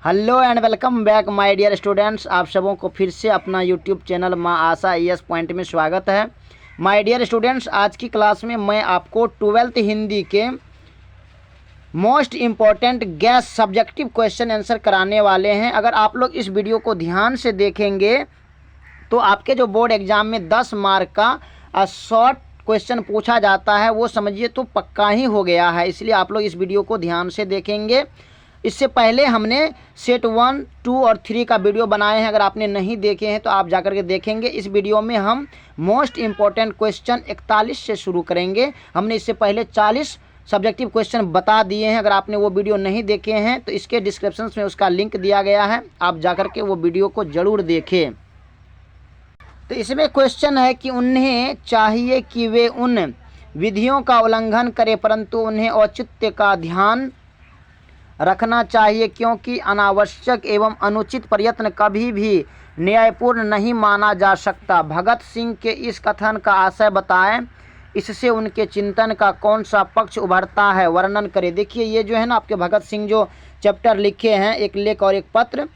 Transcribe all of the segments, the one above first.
Hello and welcome back my dear students. आप सबों को फिर से अपना यूट्यूब चैनल माँ आशा ES पॉइंट में स्वागत है। माय डियर स्टूडेंट्स, आज की क्लास में मैं आपको 12th हिंदी के most important gas subjective question answer कराने वाले हैं। अगर आप लोग इस वीडियो को ध्यान से देखेंगे तो आपके जो बोर्ड एग्जाम में 10 मार्क का शॉर्ट क्वेश्चन पूछा जाता है वो समझिए तो पक्का ही हो गया है। इसलिए आप लोग इस वीडियो को ध्यान से देखेंगे। इससे पहले हमने सेट 1, 2 और 3 का वीडियो बनाए हैं। अगर आपने नहीं देखे हैं तो आप जाकर के देखेंगे। इस वीडियो में हम मोस्ट इम्पॉर्टेंट क्वेश्चन 41 से शुरू करेंगे। हमने इससे पहले 40 सब्जेक्टिव क्वेश्चन बता दिए हैं। अगर आपने वो वीडियो नहीं देखे हैं तो इसके डिस्क्रिप्शन में उसका लिंक दिया गया है, आप जाकर के वो वीडियो को ज़रूर देखें। तो इसमें क्वेश्चन है कि उन्हें चाहिए कि वे उन विधियों का उल्लंघन करें परंतु उन्हें औचित्य का ध्यान रखना चाहिए, क्योंकि अनावश्यक एवं अनुचित प्रयत्न कभी भी न्यायपूर्ण नहीं माना जा सकता। भगत सिंह के इस कथन का आशय बताएं, इससे उनके चिंतन का कौन सा पक्ष उभरता है, वर्णन करें। देखिए ये जो है ना आपके भगत सिंह जो चैप्टर लिखे हैं, एक लेख और एक पत्र,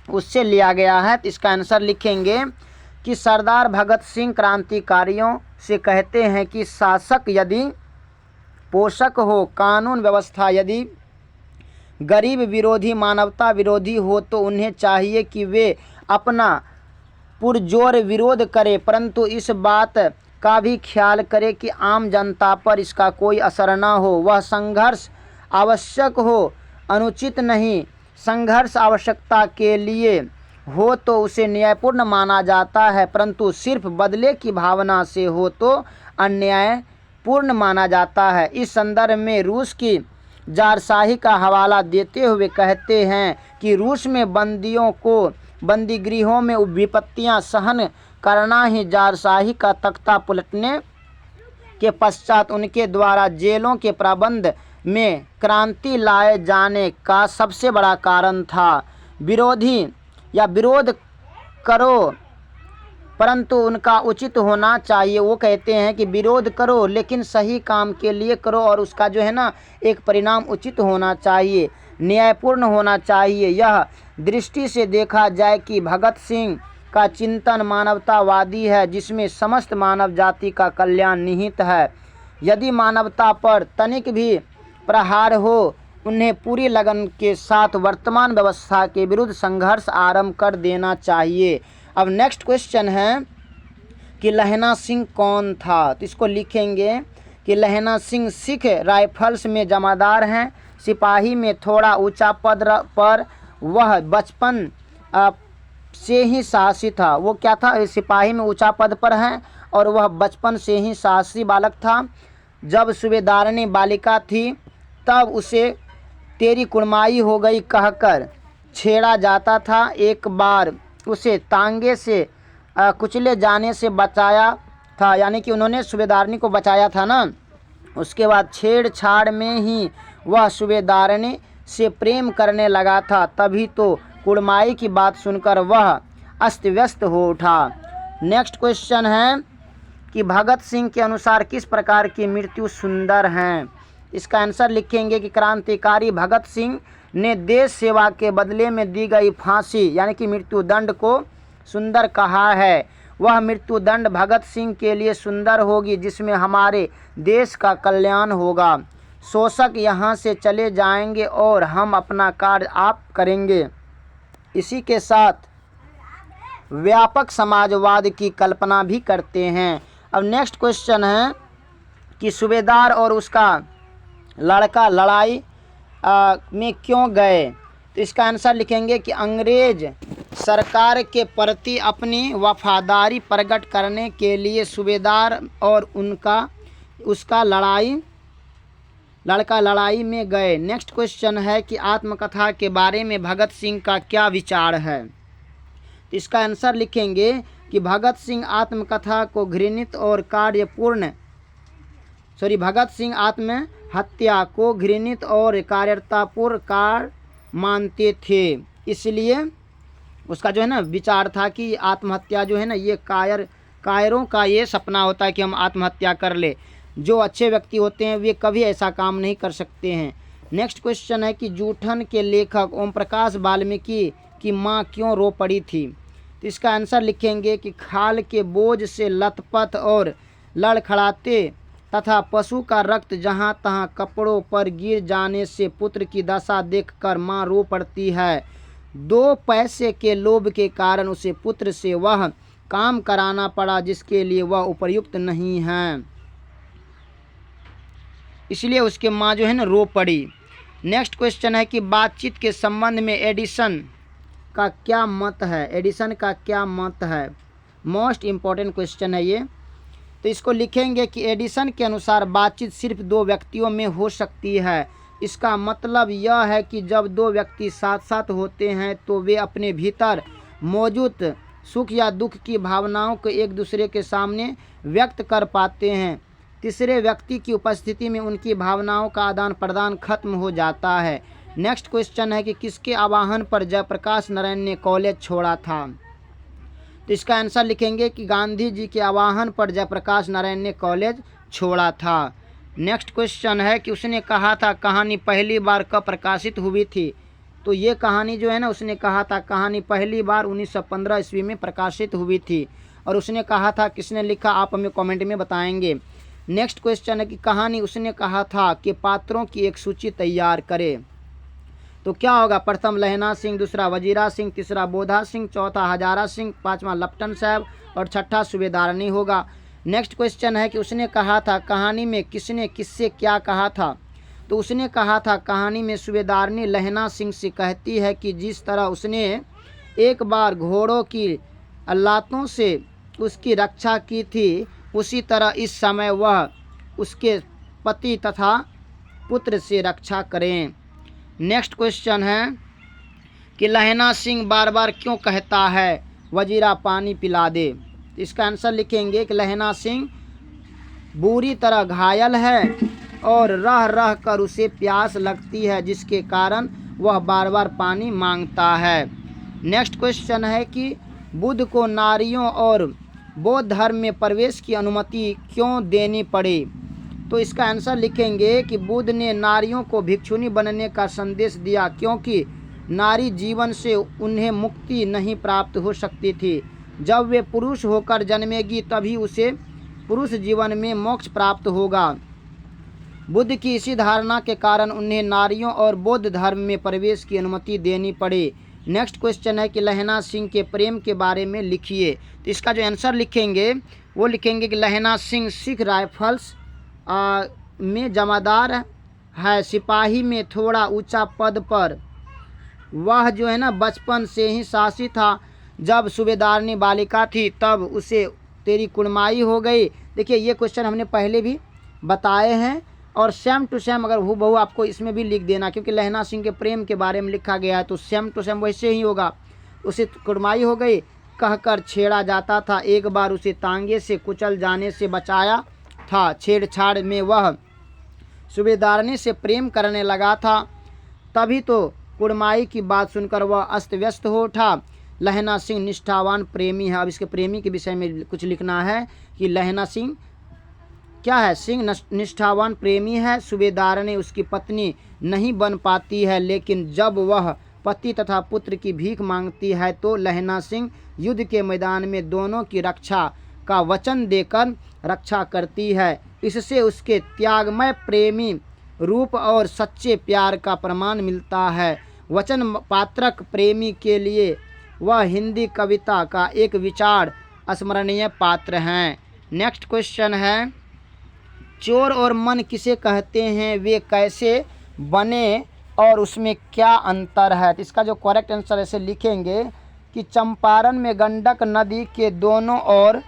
उससे लिया गया है। तो इसका आंसर लिखेंगे कि सरदार भगत सिंह क्रांतिकारियों से कहते हैं कि शासक यदि पोषक हो, कानून व्यवस्था यदि गरीब विरोधी, मानवता विरोधी हो तो उन्हें चाहिए कि वे अपना पुरजोर विरोध करें, परंतु इस बात का भी ख्याल करें कि आम जनता पर इसका कोई असर न हो। वह संघर्ष आवश्यक हो, अनुचित नहीं। संघर्ष आवश्यकता के लिए हो तो उसे न्यायपूर्ण माना जाता है, परंतु सिर्फ बदले की भावना से हो तो अन्यायपूर्ण माना जाता है। इस संदर्भ में रूस की जारशाही का हवाला देते हुए कहते हैं कि रूस में बंदियों को बंदीगृहों में विपत्तियां सहन करना ही जारशाही का तख्ता पलटने के पश्चात उनके द्वारा जेलों के प्रबंध में क्रांति लाए जाने का सबसे बड़ा कारण था। विरोध करो परंतु उनका उचित होना चाहिए। वो कहते हैं कि विरोध करो लेकिन सही काम के लिए करो और उसका जो है ना एक परिणाम उचित होना चाहिए, न्यायपूर्ण होना चाहिए। यह दृष्टि से देखा जाए कि भगत सिंह का चिंतन मानवतावादी है, जिसमें समस्त मानव जाति का कल्याण निहित है। यदि मानवता पर तनिक भी प्रहार हो, उन्हें पूरी लगन के साथ वर्तमान व्यवस्था के विरुद्ध संघर्ष आरंभ कर देना चाहिए। अब नेक्स्ट क्वेश्चन है कि लहना सिंह कौन था। तो इसको लिखेंगे कि लहना सिंह सिख राइफल्स में जमादार हैं, सिपाही में थोड़ा ऊंचा पद पर। वह बचपन से ही साहसी था। वो क्या था? सिपाही में ऊंचा पद पर है और वह बचपन से ही साहसी बालक था। जब सूबेदारनी बालिका थी तब उसे तेरी कुड़माई हो गई कहकर छेड़ा जाता था। एक बार उसे तांगे से कुचले जाने से बचाया था, यानी कि उन्होंने सूबेदारनी को बचाया था ना। उसके बाद छेड़छाड़ में ही वह सूबेदारनी से प्रेम करने लगा था। तभी तो कुड़माई की बात सुनकर वह अस्त व्यस्त हो उठा। नेक्स्ट क्वेश्चन है कि भगत सिंह के अनुसार किस प्रकार की मृत्यु सुंदर है। इसका आंसर लिखेंगे कि क्रांतिकारी भगत सिंह ने देश सेवा के बदले में दी गई फांसी यानी कि मृत्यु दंड को सुंदर कहा है। वह मृत्यु दंड भगत सिंह के लिए सुंदर होगी जिसमें हमारे देश का कल्याण होगा। शोषक यहाँ से चले जाएंगे और हम अपना कार्य आप करेंगे। इसी के साथ व्यापक समाजवाद की कल्पना भी करते हैं। अब नेक्स्ट क्वेश्चन है कि सूबेदार और उसका लड़का लड़ाई में क्यों गए। तो इसका आंसर लिखेंगे कि अंग्रेज सरकार के प्रति अपनी वफादारी प्रकट करने के लिए सूबेदार और उसका लड़का लड़ाई में गए। नेक्स्ट क्वेश्चन है कि आत्मकथा के बारे में भगत सिंह का क्या विचार है। तो इसका आंसर लिखेंगे कि भगत सिंह आत्मकथा को घृणित और भगत सिंह आत्महत्या को घृणित और कायरतापूर्ण कार्य मानते थे। इसलिए उसका जो है ना विचार था कि आत्महत्या जो है ना ये कायरों का ये सपना होता है कि हम आत्महत्या कर ले। जो अच्छे व्यक्ति होते हैं वे कभी ऐसा काम नहीं कर सकते हैं। नेक्स्ट क्वेश्चन है कि जूठन के लेखक ओम प्रकाश वाल्मीकि की माँ क्यों रो पड़ी थी। तो इसका आंसर लिखेंगे कि खाल के बोझ से लथपथ और लड़खड़ाते तथा पशु का रक्त जहाँ तहाँ कपड़ों पर गिर जाने से पुत्र की दशा देखकर माँ रो पड़ती है। 2 पैसे के लोभ के कारण उसे पुत्र से वह काम कराना पड़ा जिसके लिए वह उपयुक्त नहीं है, इसलिए उसके माँ जो है ना रो पड़ी। नेक्स्ट क्वेश्चन है कि बातचीत के संबंध में एडिसन का क्या मत है। एडिसन का क्या मत है, मोस्ट इम्पॉर्टेंट क्वेश्चन है ये। तो इसको लिखेंगे कि एडिसन के अनुसार बातचीत सिर्फ 2 व्यक्तियों में हो सकती है। इसका मतलब यह है कि जब 2 व्यक्ति साथ साथ होते हैं तो वे अपने भीतर मौजूद सुख या दुख की भावनाओं को एक दूसरे के सामने व्यक्त कर पाते हैं। तीसरे व्यक्ति की उपस्थिति में उनकी भावनाओं का आदान प्रदान खत्म हो जाता है। नेक्स्ट क्वेश्चन है कि किसके आह्वान पर जयप्रकाश नारायण ने कॉलेज छोड़ा था। तो इसका आंसर लिखेंगे कि गांधी जी के आह्वान पर जयप्रकाश नारायण ने कॉलेज छोड़ा था। नेक्स्ट क्वेश्चन है कि उसने कहा था कहानी पहली बार कब प्रकाशित हुई थी। तो ये कहानी जो है ना, उसने कहा था कहानी पहली बार 1915 ईस्वी में प्रकाशित हुई थी। और उसने कहा था, किसने लिखा आप हमें कमेंट में बताएंगे। नेक्स्ट क्वेश्चन है कि कहानी उसने कहा था कि पात्रों की एक सूची तैयार करे। तो क्या होगा, प्रथम लहना सिंह, दूसरा वजीरा सिंह, तीसरा बोधा सिंह, चौथा हजारा सिंह, पांचवा लपटन साहब और छठा सूबेदारनी होगा। नेक्स्ट क्वेश्चन है कि उसने कहा था कहानी में किसने किससे क्या कहा था। तो उसने कहा था कहानी में सूबेदारनी लहना सिंह से कहती है कि जिस तरह उसने एक बार घोड़ों की लातों से उसकी रक्षा की थी, उसी तरह इस समय वह उसके पति तथा पुत्र से रक्षा करें। नेक्स्ट क्वेश्चन है कि लहना सिंह बार बार क्यों कहता है वजीरा पानी पिला दे। इसका आंसर लिखेंगे कि लहना सिंह बुरी तरह घायल है और रह रह कर उसे प्यास लगती है, जिसके कारण वह बार बार पानी मांगता है। नेक्स्ट क्वेश्चन है कि बुद्ध को नारियों और बौद्ध धर्म में प्रवेश की अनुमति क्यों देनी पड़ी। तो इसका आंसर लिखेंगे कि बुद्ध ने नारियों को भिक्षुणी बनने का संदेश दिया, क्योंकि नारी जीवन से उन्हें मुक्ति नहीं प्राप्त हो सकती थी। जब वे पुरुष होकर जन्मेगी तभी उसे पुरुष जीवन में मोक्ष प्राप्त होगा। बुद्ध की इसी धारणा के कारण उन्हें नारियों और बौद्ध धर्म में प्रवेश की अनुमति देनी पड़ी। नेक्स्ट क्वेश्चन है कि लहना सिंह के प्रेम के बारे में लिखिए। तो इसका जो आंसर लिखेंगे वो लिखेंगे कि लहना सिंह सिख राइफल्स में जमादार है, सिपाही में थोड़ा ऊंचा पद पर। वह जो है ना बचपन से ही साहसी था। जब सूबेदारनी बालिका थी तब उसे तेरी कुड़माई हो गई। देखिए ये क्वेश्चन हमने पहले भी बताए हैं और सेम टू सेम अगर हूबहू आपको इसमें भी लिख देना, क्योंकि लहना सिंह के प्रेम के बारे में लिखा गया है तो सेम टू सेम वैसे ही होगा। उसे कुड़माई हो गई कहकर छेड़ा जाता था। एक बार उसे तांगे से कुचल जाने से बचाया था। छेड़छाड़ में वह सूबेदारनी से प्रेम करने लगा था, तभी तो कुड़माई की बात सुनकर वह अस्त व्यस्त हो उठा। लहना सिंह निष्ठावान प्रेमी है। अब इसके प्रेमी के विषय में कुछ लिखना है कि लहना सिंह क्या है, सिंह निष्ठावान प्रेमी है। सूबेदारनी उसकी पत्नी नहीं बन पाती है, लेकिन जब वह पति तथा पुत्र की भीख मांगती है तो लहना सिंह युद्ध के मैदान में दोनों की रक्षा का वचन देकर रक्षा करती है। इससे उसके त्यागमय प्रेमी रूप और सच्चे प्यार का प्रमाण मिलता है। वचन पात्रक प्रेमी के लिए वह हिंदी कविता का एक विचार स्मरणीय पात्र हैं। नेक्स्ट क्वेश्चन है चोर और मन किसे कहते हैं, वे कैसे बने और उसमें क्या अंतर है। तो इसका जो करेक्ट आंसर ऐसे लिखेंगे कि चंपारण में गंडक नदी के दोनों ओर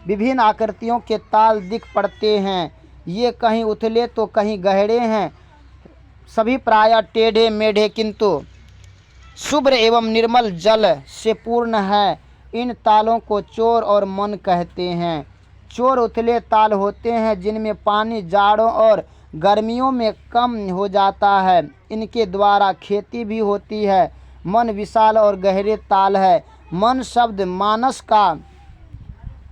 विभिन्न आकृतियों के ताल दिख पड़ते हैं। ये कहीं उथले तो कहीं गहरे हैं, सभी प्रायः टेढ़े मेढ़े किंतु शुभ्र एवं निर्मल जल से पूर्ण है। इन तालों को चोर और मन कहते हैं। चोर उथले ताल होते हैं जिनमें पानी जाड़ों और गर्मियों में कम हो जाता है, इनके द्वारा खेती भी होती है। मन विशाल और गहरे ताल है। मन शब्द मानस का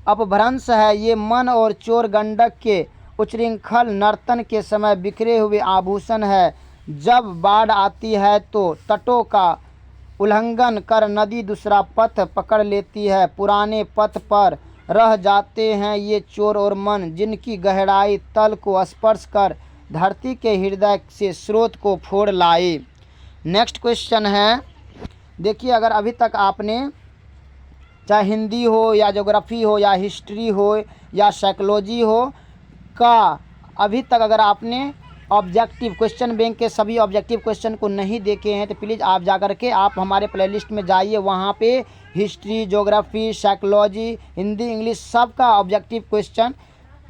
अपभ्रंश है। ये मन और चोर गंडक के उच्छृंखल नर्तन के समय बिखरे हुए आभूषण है। जब बाढ़ आती है तो तटों का उल्लंघन कर नदी दूसरा पथ पकड़ लेती है। पुराने पथ पर रह जाते हैं ये चोर और मन, जिनकी गहराई तल को स्पर्श कर धरती के हृदय से स्रोत को फोड़ लाए। नेक्स्ट क्वेश्चन है, देखिए अगर अभी तक आपने चाहे हिंदी हो या ज्योग्राफी हो या हिस्ट्री हो या साइकोलॉजी हो का अभी तक अगर आपने ऑब्जेक्टिव क्वेश्चन बैंक के सभी ऑब्जेक्टिव क्वेश्चन को नहीं देखे हैं तो प्लीज़ आप जाकर के आप हमारे प्लेलिस्ट में जाइए, वहाँ पे history, geography, psychology, Hindi, English सब का ऑब्जेक्टिव क्वेश्चन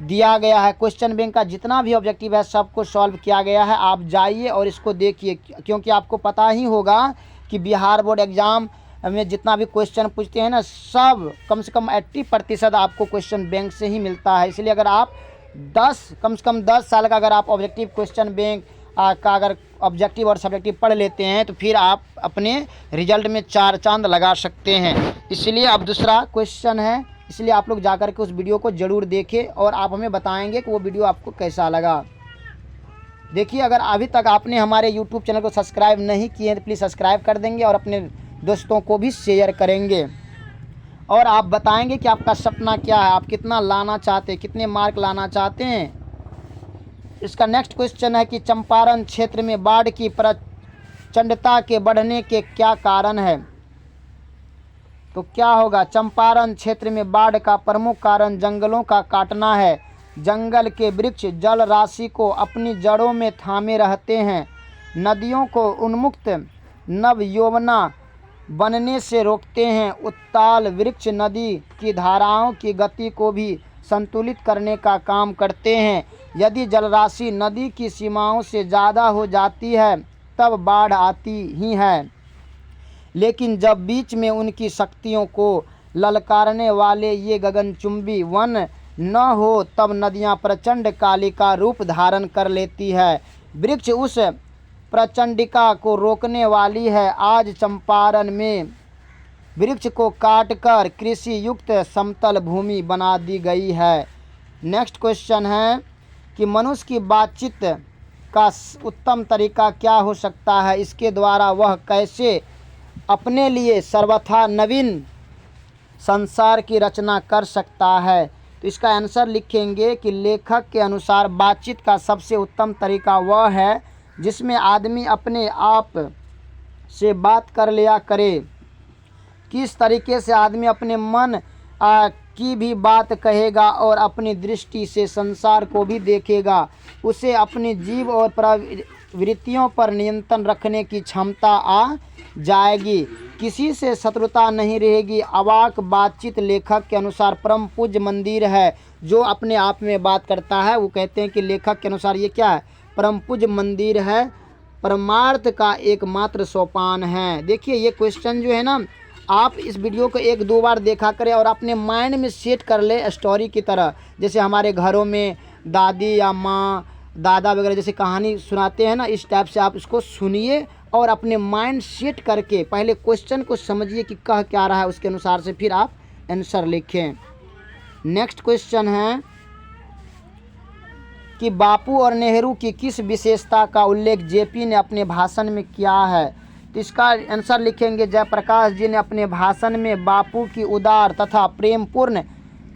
दिया गया है। क्वेश्चन बैंक का जितना भी ऑब्जेक्टिव है सबको सॉल्व किया गया है। आप जाइए और इसको देखिए, क्योंकि आपको पता ही होगा कि बिहार बोर्ड एग्ज़ाम में जितना भी क्वेश्चन पूछते हैं ना, सब कम से कम 80% आपको क्वेश्चन बैंक से ही मिलता है। इसलिए अगर आप कम से कम 10 साल का अगर आप ऑब्जेक्टिव क्वेश्चन बैंक का अगर ऑब्जेक्टिव और सब्जेक्टिव पढ़ लेते हैं तो फिर आप अपने रिजल्ट में 4 चांद लगा सकते हैं। इसलिए अब दूसरा क्वेश्चन है, इसलिए आप लोग जाकर के उस वीडियो को ज़रूर देखें और आप हमें बताएंगे कि वो वीडियो आपको कैसा लगा। देखिए अगर अभी तक आपने हमारे YouTube चैनल को सब्सक्राइब नहीं किए हैं तो प्लीज़ सब्सक्राइब कर देंगे और अपने दोस्तों को भी शेयर करेंगे और आप बताएंगे कि आपका सपना क्या है, आप कितना लाना चाहते हैं, कितने मार्क लाना चाहते हैं। इसका नेक्स्ट क्वेश्चन है कि चंपारण क्षेत्र में बाढ़ की प्रचंडता के बढ़ने के क्या कारण है। तो क्या होगा, चंपारण क्षेत्र में बाढ़ का प्रमुख कारण जंगलों का काटना है। जंगल के वृक्ष जल राशि को अपनी जड़ों में थामे रहते हैं, नदियों को उन्मुक्त नवयौवना बनने से रोकते हैं। उत्ताल वृक्ष नदी की धाराओं की गति को भी संतुलित करने का काम करते हैं। यदि जलराशि नदी की सीमाओं से ज़्यादा हो जाती है तब बाढ़ आती ही है, लेकिन जब बीच में उनकी शक्तियों को ललकारने वाले ये गगनचुंबी वन न हो तब नदियाँ प्रचंड कालिका रूप धारण कर लेती है। वृक्ष उस प्रचंडिका को रोकने वाली है। आज चंपारण में वृक्ष को काटकर कृषि युक्त समतल भूमि बना दी गई है। नेक्स्ट क्वेश्चन है कि मनुष्य की बातचीत का उत्तम तरीका क्या हो सकता है, इसके द्वारा वह कैसे अपने लिए सर्वथा नवीन संसार की रचना कर सकता है। तो इसका आंसर लिखेंगे कि लेखक के अनुसार बातचीत का सबसे उत्तम तरीका वह है जिसमें आदमी अपने आप से बात कर लिया करे। किस तरीके से आदमी अपने मन की भी बात कहेगा और अपनी दृष्टि से संसार को भी देखेगा, उसे अपनी जीव और प्रवृत्तियों पर नियंत्रण रखने की क्षमता आ जाएगी, किसी से शत्रुता नहीं रहेगी। अवाक बातचीत लेखक के अनुसार परम पूज्य मंदिर है जो अपने आप में बात करता है। वो कहते हैं कि लेखक के अनुसार ये क्या है, परम पूज्य मंदिर है, परमार्थ का एकमात्र सोपान है। देखिए ये क्वेश्चन जो है ना, आप इस वीडियो को 1-2 बार देखा करें और अपने माइंड में सेट कर ले स्टोरी की तरह। जैसे हमारे घरों में दादी या माँ दादा वगैरह जैसे कहानी सुनाते हैं ना, इस टाइप से आप इसको सुनिए और अपने माइंड सेट करके पहले क्वेश्चन को समझिए कि कह क्या रहा है, उसके अनुसार से फिर आप आंसर लिखें। नेक्स्ट क्वेश्चन है कि बापू और नेहरू की किस विशेषता का उल्लेख जेपी ने अपने भाषण में किया है। तो इसका आंसर लिखेंगे जयप्रकाश जी ने अपने भाषण में बापू की उदार तथा प्रेमपूर्ण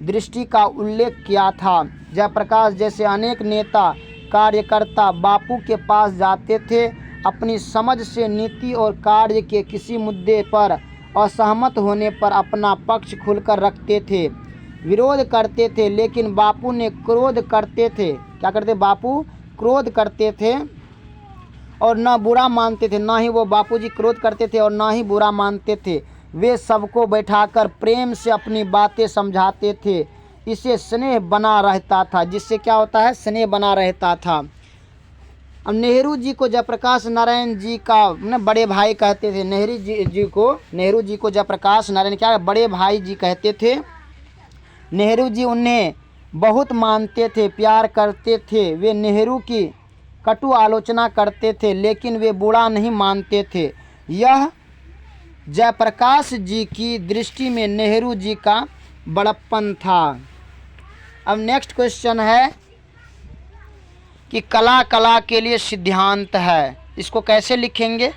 दृष्टि का उल्लेख किया था। जयप्रकाश जैसे अनेक नेता कार्यकर्ता बापू के पास जाते थे, अपनी समझ से नीति और कार्य के किसी मुद्दे पर असहमत होने पर अपना पक्ष खुलकर रखते थे, विरोध करते थे, लेकिन बापू ने क्रोध करते थे। क्या करते, बापू क्रोध करते थे और न बुरा मानते थे, ना ही वो बापूजी क्रोध करते थे और ना ही बुरा मानते थे। वे सबको बैठाकर प्रेम से अपनी बातें समझाते थे, इससे स्नेह बना रहता था, जिससे क्या होता है, स्नेह बना रहता था। अब नेहरू जी को जयप्रकाश नारायण जी का बड़े भाई कहते थे। नेहरू जी को जयप्रकाश नारायण क्या बड़े भाई जी कहते थे। नेहरू जी उन्हें बहुत मानते थे, प्यार करते थे। वे नेहरू की कटु आलोचना करते थे लेकिन वे बुरा नहीं मानते थे। यह जयप्रकाश जी की दृष्टि में नेहरू जी का बड़प्पन था। अब नेक्स्ट क्वेश्चन है कि कला के लिए सिद्धांत है। इसको कैसे लिखेंगे?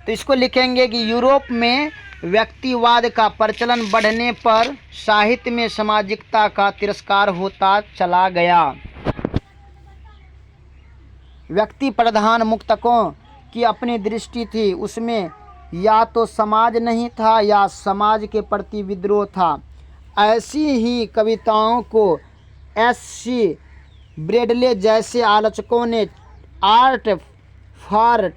तो इसको लिखेंगे कि यूरोप में व्यक्तिवाद का प्रचलन बढ़ने पर साहित्य में सामाजिकता का तिरस्कार होता चला गया। व्यक्ति प्रधान मुक्तकों की अपनी दृष्टि थी, उसमें या तो समाज नहीं था या समाज के प्रति विद्रोह था। ऐसी ही कविताओं को एस.सी. ब्रैडले जैसे आलोचकों ने आर्ट फॉर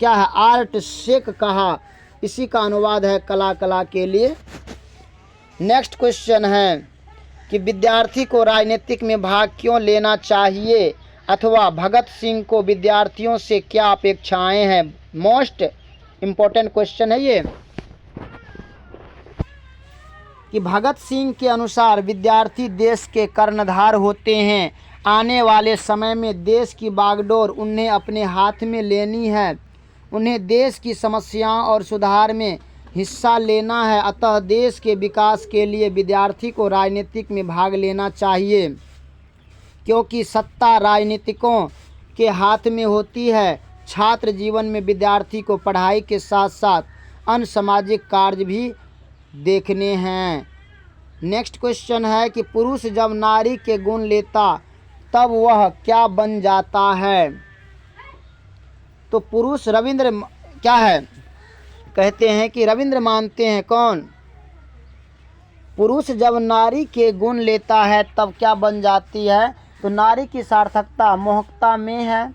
आर्ट सेक कहा। इसी का अनुवाद है कला कला के लिए। नेक्स्ट क्वेश्चन है कि विद्यार्थी को राजनीतिक में भाग क्यों लेना चाहिए, अथवा भगत सिंह को विद्यार्थियों से क्या अपेक्षाएं हैं। मोस्ट इम्पोर्टेंट क्वेश्चन है ये कि भगत सिंह के अनुसार विद्यार्थी देश के कर्णधार होते हैं। आने वाले समय में देश की बागडोर उन्हें अपने हाथ में लेनी है। उन्हें देश की समस्याओं और सुधार में हिस्सा लेना है। अतः देश के विकास के लिए विद्यार्थी को राजनीतिक में भाग लेना चाहिए, क्योंकि सत्ता राजनीतिकों के हाथ में होती है। छात्र जीवन में विद्यार्थी को पढ़ाई के साथ साथ अन्य सामाजिक कार्य भी देखने हैं। नेक्स्ट क्वेश्चन है कि पुरुष जब नारी के गुण लेता तब वह क्या बन जाता है। तो पुरुष रविंद्र क्या है, कहते हैं कि रविंद्र मानते हैं कौन, पुरुष जब नारी के गुण लेता है तब क्या बन जाती है। तो नारी की सार्थकता मोहकता में है।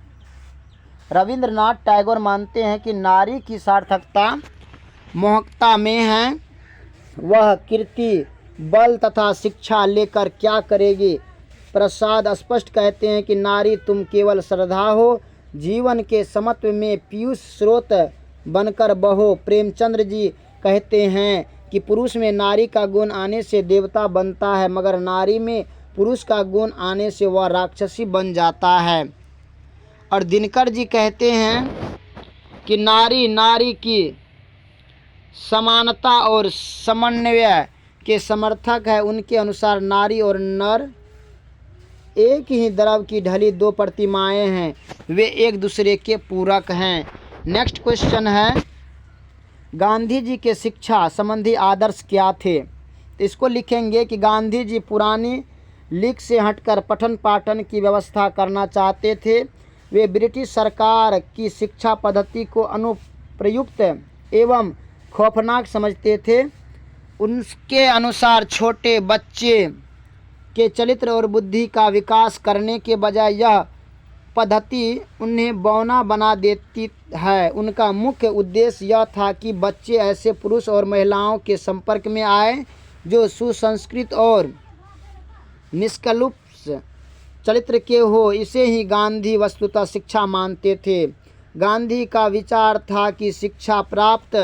रविंद्रनाथ टैगोर मानते हैं कि नारी की सार्थकता मोहकता में है। वह कीर्ति बल तथा शिक्षा लेकर क्या करेगी। प्रसाद स्पष्ट कहते हैं कि नारी तुम केवल श्रद्धा हो, जीवन के समत्व में पीयूष स्रोत बनकर बहो। प्रेमचंद्र जी कहते हैं कि पुरुष में नारी का गुण आने से देवता बनता है, मगर नारी में पुरुष का गुण आने से वह राक्षसी बन जाता है। और दिनकर जी कहते हैं कि नारी की समानता और समन्वय के समर्थक है। उनके अनुसार नारी और नर एक ही द्रव की ढली दो प्रतिमाएं हैं, वे एक दूसरे के पूरक हैं। नेक्स्ट क्वेश्चन है गांधी जी के शिक्षा संबंधी आदर्श क्या थे। तो इसको लिखेंगे कि गांधी जी पुरानी लीक से हटकर पठन पाठन की व्यवस्था करना चाहते थे। वे ब्रिटिश सरकार की शिक्षा पद्धति को अनुप्रयुक्त एवं खौफनाक समझते थे। उनके अनुसार छोटे बच्चे के चरित्र और बुद्धि का विकास करने के बजाय यह पद्धति उन्हें बौना बना देती है। उनका मुख्य उद्देश्य यह था कि बच्चे ऐसे पुरुष और महिलाओं के संपर्क में आए जो सुसंस्कृत और निष्कलुष चरित्र के हो। इसे ही गांधी वस्तुतः शिक्षा मानते थे। गांधी का विचार था कि शिक्षा प्राप्त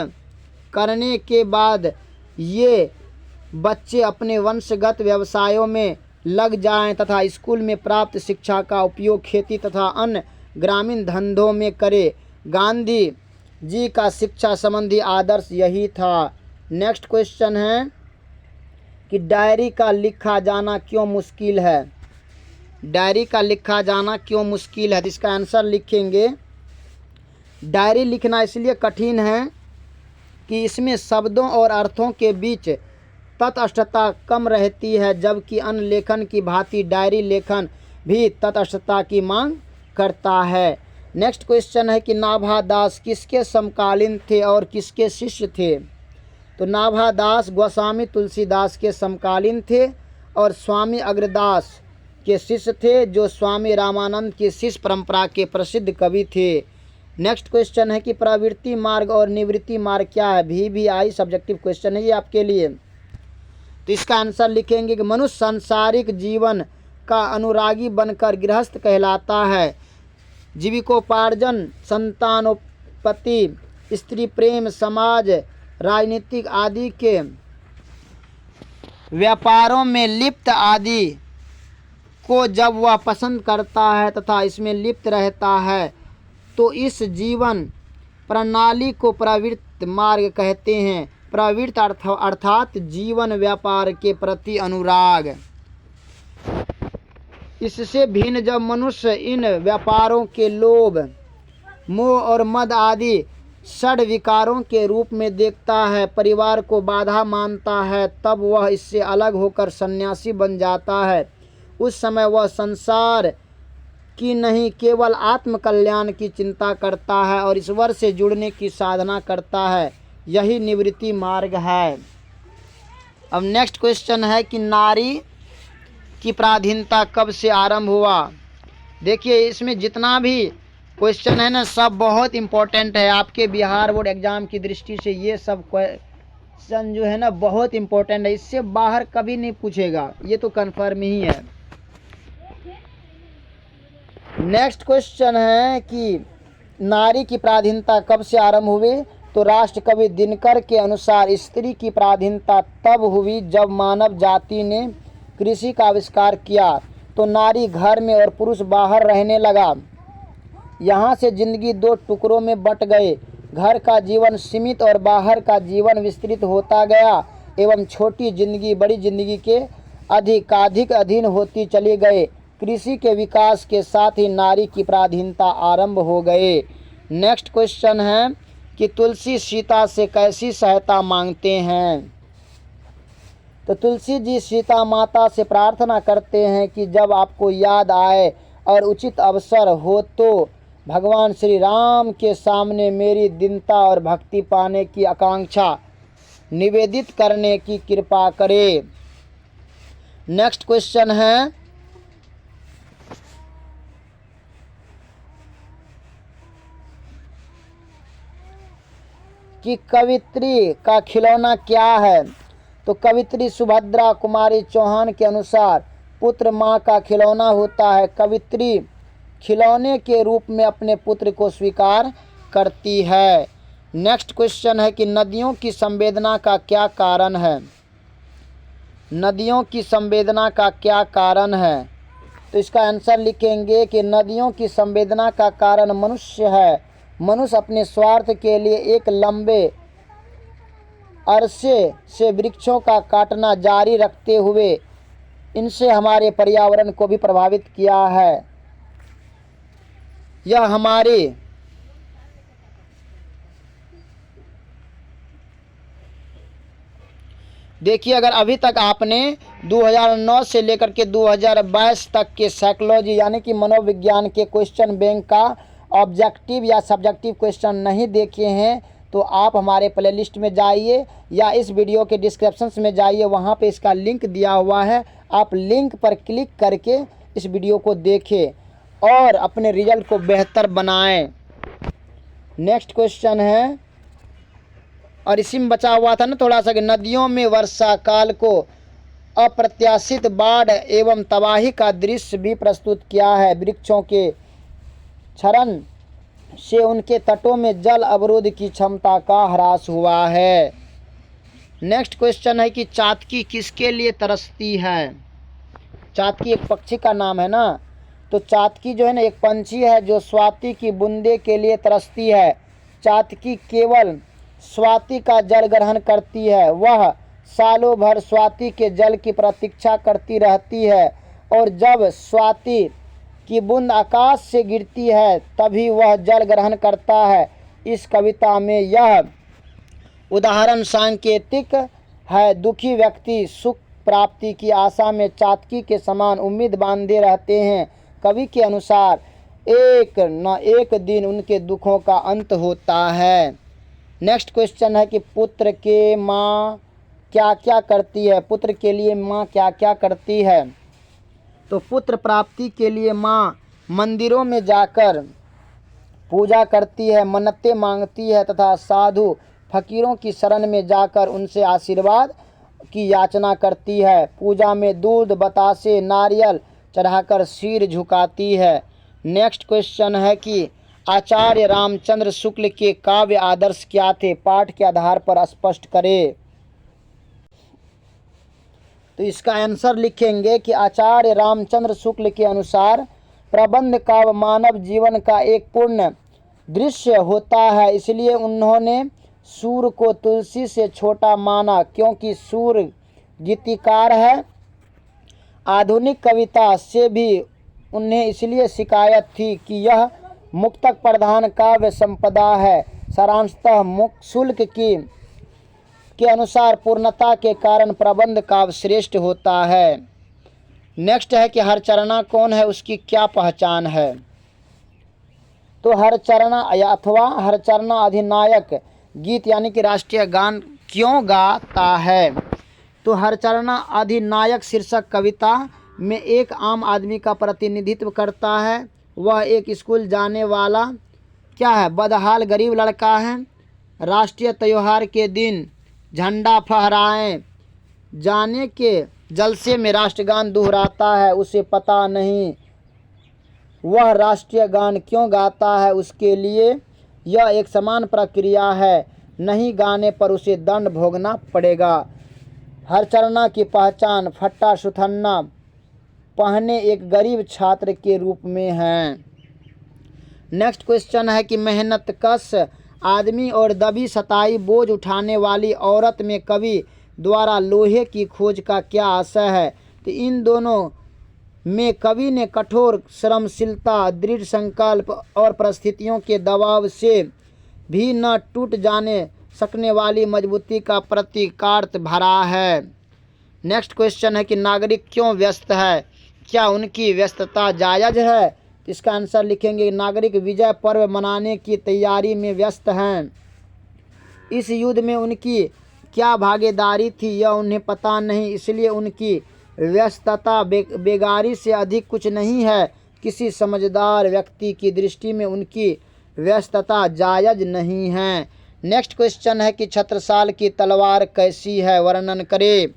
करने के बाद ये बच्चे अपने वंशगत व्यवसायों में लग जाएं तथा स्कूल में प्राप्त शिक्षा का उपयोग खेती तथा अन्य ग्रामीण धंधों में करें। गांधी जी का शिक्षा संबंधी आदर्श यही था। नेक्स्ट क्वेश्चन है कि डायरी का लिखा जाना क्यों मुश्किल है। डायरी का लिखा जाना क्यों मुश्किल है, तो इसका आंसर लिखेंगे डायरी लिखना इसलिए कठिन है कि इसमें शब्दों और अर्थों के बीच तटस्थता कम रहती है, जबकि अन्य लेखन की भांति डायरी लेखन भी तटस्थता की मांग करता है। नेक्स्ट क्वेश्चन है कि नाभा दास किसके समकालीन थे और किसके शिष्य थे। तो नाभा दास गोस्वामी तुलसीदास के समकालीन थे और स्वामी अग्रदास के शिष्य थे, जो स्वामी रामानंद की शिष्य परंपरा के प्रसिद्ध कवि थे। नेक्स्ट क्वेश्चन है कि प्रवृत्ति मार्ग और निवृत्ति मार्ग क्या है। VVI सब्जेक्टिव क्वेश्चन है ये आपके लिए। तो इसका आंसर लिखेंगे कि मनुष्य सांसारिक जीवन का अनुरागी बनकर गृहस्थ कहलाता है। जीविकोपार्जन, संतानोत्पत्ति, स्त्री प्रेम, समाज, राजनीतिक आदि के व्यापारों में लिप्त आदि को जब वह पसंद करता है तथा इसमें लिप्त रहता है तो इस जीवन प्रणाली को प्रवृत्त मार्ग कहते हैं। प्रवृत्त अर्थात जीवन व्यापार के प्रति अनुराग। इससे भिन्न जब मनुष्य इन व्यापारों के लोभ, मोह और मद आदि षड विकारों के रूप में देखता है, परिवार को बाधा मानता है, तब वह इससे अलग होकर सन्यासी बन जाता है। उस समय वह संसार की नहीं, केवल आत्म कल्याण की चिंता करता है और ईश्वर से जुड़ने की साधना करता है। यही निवृत्ति मार्ग है। अब नेक्स्ट क्वेश्चन है कि नारी की पराधीनता कब से आरंभ हुआ। देखिए, इसमें जितना भी क्वेश्चन है ना, सब बहुत इम्पोर्टेंट है। आपके बिहार बोर्ड एग्जाम की दृष्टि से ये सब क्वेश्चन जो है ना बहुत इम्पोर्टेंट है। इससे बाहर कभी नहीं पूछेगा, ये तो कन्फर्म ही है। नेक्स्ट क्वेश्चन है कि नारी की पराधीनता कब से आरंभ हुई। तो राष्ट्र कवि दिनकर के अनुसार स्त्री की पराधीनता तब हुई जब मानव जाति ने कृषि का आविष्कार किया, तो नारी घर में और पुरुष बाहर रहने लगा। यहाँ से जिंदगी दो टुकड़ों में बंट गए। घर का जीवन सीमित और बाहर का जीवन विस्तृत होता गया एवं छोटी जिंदगी बड़ी जिंदगी के अधिकाधिक अधीन होती चली गई। कृषि के विकास के साथ ही नारी की पराधीनता आरंभ हो गए। नेक्स्ट क्वेश्चन है कि तुलसी सीता से कैसी सहायता मांगते हैं। तो तुलसी जी सीता माता से प्रार्थना करते हैं कि जब आपको याद आए और उचित अवसर हो तो भगवान श्री राम के सामने मेरी दीनता और भक्ति पाने की आकांक्षा निवेदित करने की कृपा करें। नेक्स्ट क्वेश्चन है कि कवित्री का खिलौना क्या है। तो कवित्री सुभद्रा कुमारी चौहान के अनुसार पुत्र माँ का खिलौना होता है। कवित्री खिलौने के रूप में अपने पुत्र को स्वीकार करती है। नेक्स्ट क्वेश्चन है कि नदियों की संवेदना का क्या कारण है। नदियों की संवेदना का क्या कारण है। तो इसका आंसर लिखेंगे कि नदियों की संवेदना का कारण मनुष्य है। मनुष्य अपने स्वार्थ के लिए एक लंबे अरसे से वृक्षों का काटना जारी रखते हुए इनसे हमारे पर्यावरण को भी प्रभावित किया है। यह हमारे देखिए, अगर अभी तक आपने 2009 से लेकर के 2022 तक के साइकोलॉजी यानी कि मनोविज्ञान के क्वेश्चन बैंक का ऑब्जेक्टिव या सब्जेक्टिव क्वेश्चन नहीं देखे हैं तो आप हमारे प्लेलिस्ट में जाइए या इस वीडियो के डिस्क्रिप्शन में जाइए, वहाँ पे इसका लिंक दिया हुआ है। आप लिंक पर क्लिक करके इस वीडियो को देखें और अपने रिजल्ट को बेहतर बनाएं। नेक्स्ट क्वेश्चन है, और इसी में बचा हुआ था ना थोड़ा सा कि नदियों में वर्षा काल को अप्रत्याशित बाढ़ एवं तबाही का दृश्य भी प्रस्तुत किया है। वृक्षों के क्षरण से उनके तटों में जल अवरोध की क्षमता का ह्रास हुआ है। नेक्स्ट क्वेश्चन है कि चातकी किसके लिए तरसती है। चातकी एक पक्षी का नाम है ना। तो चातकी जो है ना एक पंछी है जो स्वाति की बूंदे के लिए तरसती है। चातकी केवल स्वाति का जल ग्रहण करती है। वह सालों भर स्वाति के जल की प्रतीक्षा करती रहती है और जब स्वाति की बूंद आकाश से गिरती है तभी वह जल ग्रहण करता है। इस कविता में यह उदाहरण सांकेतिक है। दुखी व्यक्ति सुख प्राप्ति की आशा में चातकी के समान उम्मीद बांधे रहते हैं। कवि के अनुसार एक न एक दिन उनके दुखों का अंत होता है। नेक्स्ट क्वेश्चन है कि पुत्र के माँ क्या क्या करती है। पुत्र के लिए माँ क्या क्या करती है। तो पुत्र प्राप्ति के लिए माँ मंदिरों में जाकर पूजा करती है, मन्नतें मांगती है तथा साधु फकीरों की शरण में जाकर उनसे आशीर्वाद की याचना करती है। पूजा में दूध बतासे नारियल चढ़ाकर सिर झुकाती है। नेक्स्ट क्वेश्चन है कि आचार्य रामचंद्र शुक्ल के काव्य आदर्श क्या थे। पाठ के आधार पर स्पष्ट करें। तो इसका आंसर लिखेंगे कि आचार्य रामचंद्र शुक्ल के अनुसार प्रबंध काव्य मानव जीवन का एक पूर्ण दृश्य होता है, इसलिए उन्होंने सूर को तुलसी से छोटा माना क्योंकि सूर गीतिकार है। आधुनिक कविता से भी उन्हें इसलिए शिकायत थी कि यह मुक्तक प्रधान काव्य संपदा है। सारांशतः शुल्क के अनुसार पूर्णता के कारण प्रबंध काव्य श्रेष्ठ होता है। नेक्स्ट है कि हरचरणा कौन है, उसकी क्या पहचान है। तो हरचरणा अथवा हरचरणा अधिनायक गीत यानी कि राष्ट्रीय गान क्यों गाता है। तो हरचरणा अधिनायक शीर्षक कविता में एक आम आदमी का प्रतिनिधित्व करता है। वह एक स्कूल जाने वाला क्या है, बदहाल गरीब लड़का है। राष्ट्रीय त्योहार के दिन झंडा फहराए जाने के जलसे में राष्ट्रगान दोहराता है। उसे पता नहीं वह राष्ट्रीय गान क्यों गाता है। उसके लिए यह एक समान प्रक्रिया है, नहीं गाने पर उसे दंड भोगना पड़ेगा। हरचरणा की पहचान फट्टा सुथन्ना पहने एक गरीब छात्र के रूप में है। नेक्स्ट क्वेश्चन है कि मेहनतकश आदमी और दबी सताई बोझ उठाने वाली औरत में कवि द्वारा लोहे की खोज का क्या आशय है। तो इन दोनों में कवि ने कठोर श्रमशीलता, दृढ़ संकल्प और परिस्थितियों के दबाव से भी न टूट जाने सकने वाली मजबूती का प्रतीकार्थ भरा है। नेक्स्ट क्वेश्चन है कि नागरिक क्यों व्यस्त है, क्या उनकी व्यस्तता जायज़ है। इसका आंसर लिखेंगे, नागरिक विजय पर्व मनाने की तैयारी में व्यस्त हैं। इस युद्ध में उनकी क्या भागीदारी थी यह उन्हें पता नहीं, इसलिए उनकी व्यस्तता बेगारी से अधिक कुछ नहीं है। किसी समझदार व्यक्ति की दृष्टि में उनकी व्यस्तता जायज़ नहीं है। नेक्स्ट क्वेश्चन है कि छत्रसाल की तलवार कैसी है, वर्णन करें।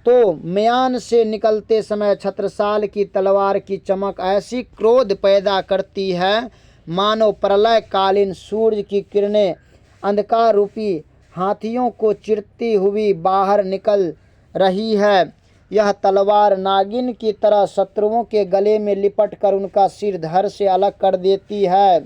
तो म्यान से निकलते समय छत्रसाल की तलवार की चमक ऐसी क्रोध पैदा करती है मानो प्रलयकालीन सूर्य की किरणें अंधकार रूपी हाथियों को चिरती हुई बाहर निकल रही है। यह तलवार नागिन की तरह शत्रुओं के गले में लिपट कर उनका सिर धड़ से अलग कर देती है,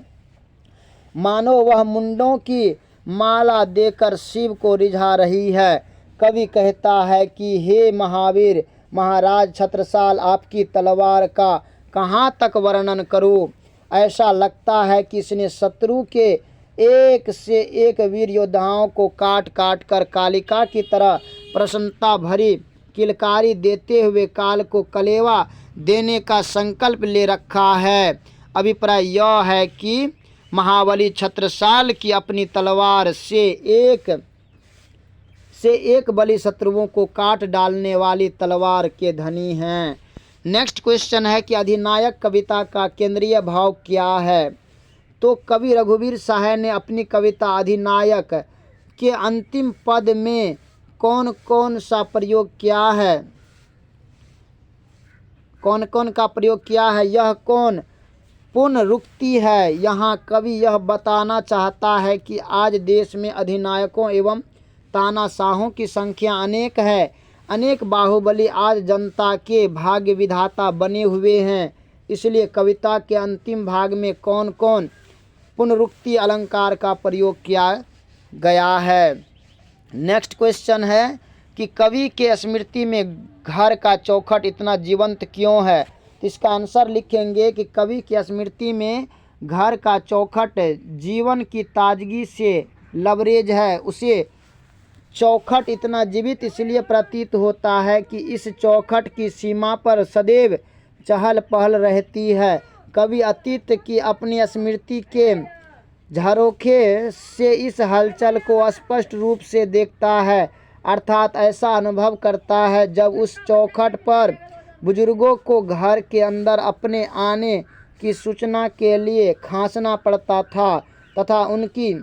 मानो वह मुंडों की माला देकर शिव को रिझा रही है। कवि कहता है कि हे महावीर महाराज छत्रसाल, आपकी तलवार का कहाँ तक वर्णन करूं। ऐसा लगता है कि इसने शत्रु के एक से एक वीर योद्धाओं को काट काट कर कालिका की तरह प्रसन्नता भरी किलकारी देते हुए काल को कलेवा देने का संकल्प ले रखा है। अभिप्राय यह है कि महाबली छत्रसाल की अपनी तलवार से एक बली शत्रुओं को काट डालने वाली तलवार के धनी हैं। नेक्स्ट क्वेश्चन है कि अधिनायक कविता का केंद्रीय भाव क्या है। तो कवि रघुवीर सहाय ने अपनी कविता अधिनायक के अंतिम पद में कौन कौन सा प्रयोग किया है, कौन कौन का प्रयोग किया है, यह कौन पुनरुक्ति है। यहाँ कवि यह बताना चाहता है कि आज देश में अधिनायकों एवं तानाशाहों की संख्या अनेक है। अनेक बाहुबली आज जनता के भाग्य विधाता बने हुए हैं। इसलिए कविता के अंतिम भाग में कौन कौन पुनरुक्ति अलंकार का प्रयोग किया गया है। नेक्स्ट क्वेश्चन है कि कवि के स्मृति में घर का चौखट इतना जीवंत क्यों है। तो इसका आंसर लिखेंगे कि कवि की स्मृति में घर का चौखट जीवन की ताजगी से लबरेज है। उसे चौखट इतना जीवित इसलिए प्रतीत होता है कि इस चौखट की सीमा पर सदैव चहल पहल रहती है। कवि अतीत की अपनी स्मृति के झरोखे से इस हलचल को स्पष्ट रूप से देखता है, अर्थात ऐसा अनुभव करता है जब उस चौखट पर बुजुर्गों को घर के अंदर अपने आने की सूचना के लिए खांसना पड़ता था तथा उनकी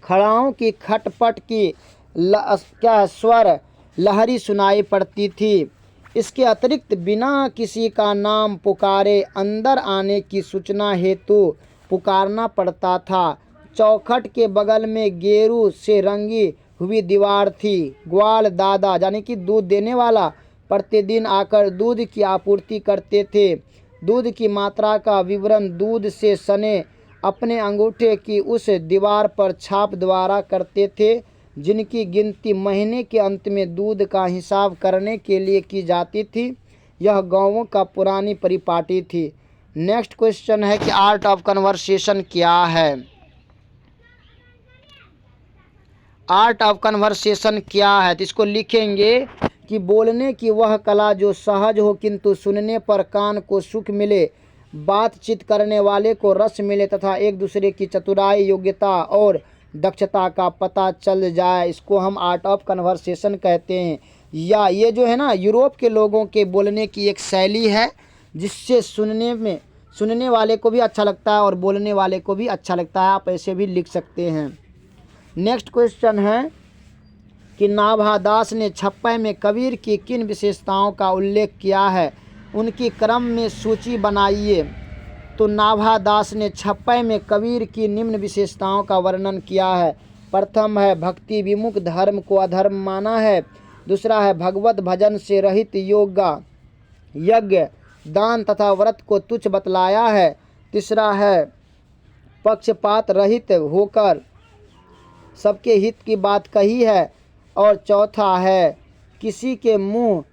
खड़ाओं की खटपट की स्वर लहरी सुनाई पड़ती थी। इसके अतिरिक्त बिना किसी का नाम पुकारे अंदर आने की सूचना हेतु पुकारना पड़ता था। चौखट के बगल में गेरू से रंगी हुई दीवार थी। ग्वाल दादा यानी कि दूध देने वाला प्रतिदिन आकर दूध की आपूर्ति करते थे। दूध की मात्रा का विवरण दूध से सने अपने अंगूठे की उस दीवार पर छाप द्वारा करते थे, जिनकी गिनती महीने के अंत में दूध का हिसाब करने के लिए की जाती थी। यह गाँवों का पुरानी परिपाटी थी। नेक्स्ट क्वेश्चन है कि आर्ट ऑफ कन्वर्सेशन क्या है। आर्ट ऑफ कन्वर्सेशन क्या है, तो इसको लिखेंगे कि बोलने की वह कला जो सहज हो किंतु सुनने पर कान को सुख मिले, बातचीत करने वाले को रस मिले तथा एक दूसरे की चतुराई, योग्यता और दक्षता का पता चल जाए, इसको हम आर्ट ऑफ कन्वर्सेशन कहते हैं। या ये जो है ना, यूरोप के लोगों के बोलने की एक शैली है जिससे सुनने वाले को भी अच्छा लगता है और बोलने वाले को भी अच्छा लगता है। आप ऐसे भी लिख सकते हैं। नेक्स्ट क्वेश्चन है कि नाभादास ने छप्पय में कबीर की किन विशेषताओं का उल्लेख किया है, उनकी क्रम में सूची बनाइए। तो नाभादास ने छप्पय में कबीर की निम्न विशेषताओं का वर्णन किया है। प्रथम है भक्ति विमुख धर्म को अधर्म माना है। दूसरा है भगवत भजन से रहित योगा, यज्ञ, दान तथा व्रत को तुच्छ बतलाया है। तीसरा है पक्षपात रहित होकर सबके हित की बात कही है। और चौथा है किसी के मुंह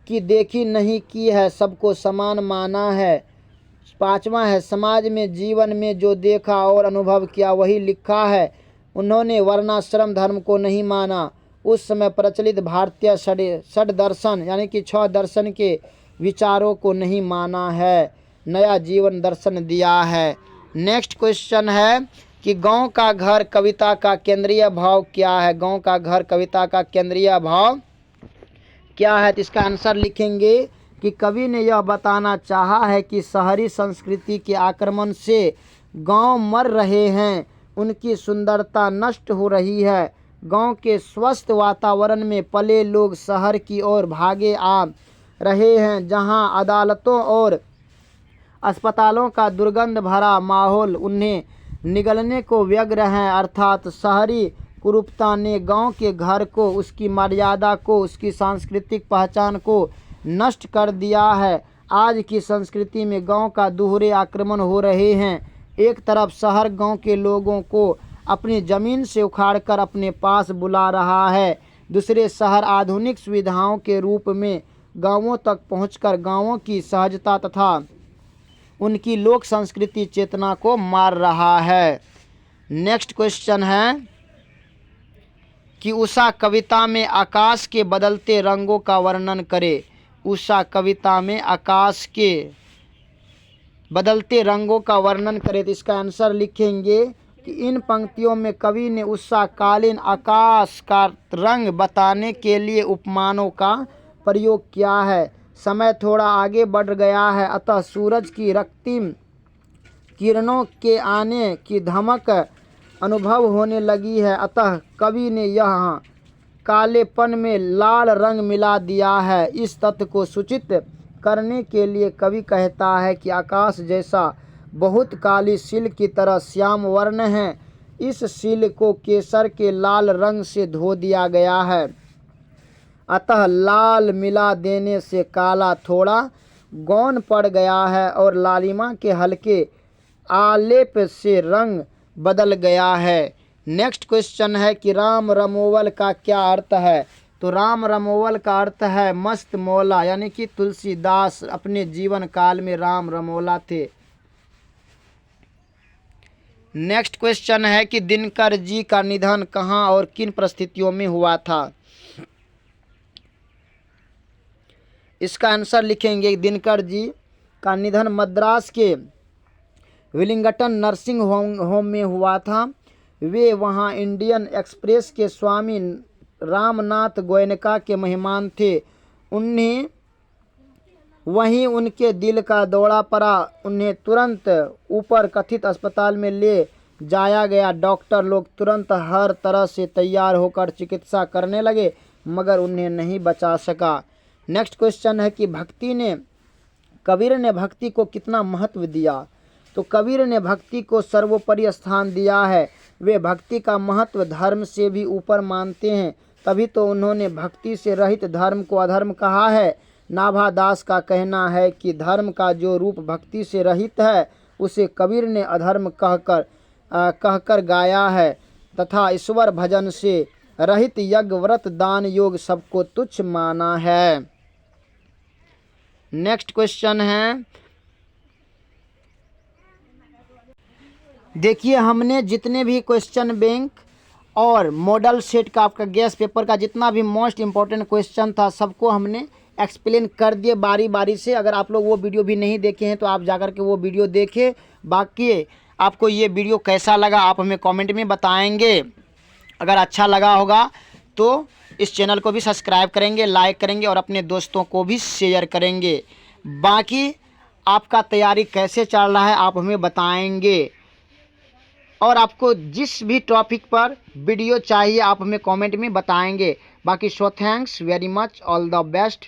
की देखी नहीं की है, सबको समान माना है। पांचवा है समाज में जीवन में जो देखा और अनुभव किया वही लिखा है। उन्होंने वर्णाश्रम धर्म को नहीं माना। उस समय प्रचलित भारतीय षड दर्शन यानी कि 6 दर्शन के विचारों को नहीं माना है, नया जीवन दर्शन दिया है। नेक्स्ट क्वेश्चन है कि गाँव का घर कविता का केंद्रीय भाव क्या है। गाँव का घर कविता का केंद्रीय भाव क्या है, तो इसका आंसर लिखेंगे कि कवि ने यह बताना चाहा है कि शहरी संस्कृति के आक्रमण से गांव मर रहे हैं, उनकी सुंदरता नष्ट हो रही है। गांव के स्वस्थ वातावरण में पले लोग शहर की ओर भागे आ रहे हैं, जहां अदालतों और अस्पतालों का दुर्गंध भरा माहौल उन्हें निगलने को व्यग्र हैं। अर्थात शहरी कुरूपता ने गांव के घर को, उसकी मर्यादा को, उसकी सांस्कृतिक पहचान को नष्ट कर दिया है। आज की संस्कृति में गांव का दोहरे आक्रमण हो रहे हैं। एक तरफ शहर गांव के लोगों को अपनी ज़मीन से उखाड़कर अपने पास बुला रहा है, दूसरे शहर आधुनिक सुविधाओं के रूप में गांवों तक पहुंचकर गांवों की सहजता तथा उनकी लोक संस्कृति चेतना को मार रहा है। नेक्स्ट क्वेश्चन है कि उषा कविता में आकाश के बदलते रंगों का वर्णन करे। उषा कविता में आकाश के बदलते रंगों का वर्णन करे, तो इसका आंसर लिखेंगे कि इन पंक्तियों में कवि ने उषाकालीन आकाश का रंग बताने के लिए उपमानों का प्रयोग किया है। समय थोड़ा आगे बढ़ गया है, अतः सूरज की रक्तिम किरणों के आने की धमक अनुभव होने लगी है। अतः कवि ने यहाँ कालेपन में लाल रंग मिला दिया है। इस तथ्य को सूचित करने के लिए कवि कहता है कि आकाश जैसा बहुत काली सील की तरह श्याम वर्ण है। इस सील को केसर के लाल रंग से धो दिया गया है, अतः लाल मिला देने से काला थोड़ा गौन पड़ गया है और लालिमा के हल्के आलेप से रंग बदल गया है। नेक्स्ट क्वेश्चन है कि राम रमोवल का क्या अर्थ है। तो राम रमोवल का अर्थ है मस्त मौला, यानी कि तुलसीदास अपने जीवन काल में राम रमोला थे। नेक्स्ट क्वेश्चन है कि दिनकर जी का निधन कहाँ और किन परिस्थितियों में हुआ था। इसका आंसर लिखेंगे दिनकर जी का निधन मद्रास के विलिंगटन नर्सिंग होम में हुआ था। वे वहां इंडियन एक्सप्रेस के स्वामी रामनाथ गोयनका के मेहमान थे। उन्हें वहीं उनके दिल का दौरा पड़ा। उन्हें तुरंत ऊपर कथित अस्पताल में ले जाया गया। डॉक्टर लोग तुरंत हर तरह से तैयार होकर चिकित्सा करने लगे, मगर उन्हें नहीं बचा सका। नेक्स्ट क्वेश्चन है कि कबीर ने भक्ति को कितना महत्व दिया। तो कबीर ने भक्ति को सर्वोपरि स्थान दिया है। वे भक्ति का महत्व धर्म से भी ऊपर मानते हैं, तभी तो उन्होंने भक्ति से रहित धर्म को अधर्म कहा है। नाभादास का कहना है कि धर्म का जो रूप भक्ति से रहित है उसे कबीर ने अधर्म कहकर गाया है तथा ईश्वर भजन से रहित यज्ञ व्रत दान योग सबको तुच्छ माना है। नेक्स्ट क्वेश्चन है, देखिए हमने जितने भी क्वेश्चन बैंक और मॉडल सेट का आपका गैस पेपर का जितना भी मोस्ट इम्पॉर्टेंट क्वेश्चन था सबको हमने एक्सप्लेन कर दिए बारी बारी से। अगर आप लोग वो वीडियो भी नहीं देखे हैं तो आप जाकर के वो वीडियो देखें। बाकी आपको ये वीडियो कैसा लगा आप हमें कमेंट में बताएंगे। अगर अच्छा लगा होगा तो इस चैनल को भी सब्सक्राइब करेंगे, लाइक करेंगे और अपने दोस्तों को भी शेयर करेंगे। बाकी आपका तैयारी कैसे चल रहा है आप हमें बताएंगे और आपको जिस भी टॉपिक पर वीडियो चाहिए आप हमें कमेंट में बताएंगे। बाकी so thanks very much, all the best.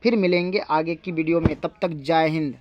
फिर मिलेंगे आगे की वीडियो में, तब तक जय हिंद।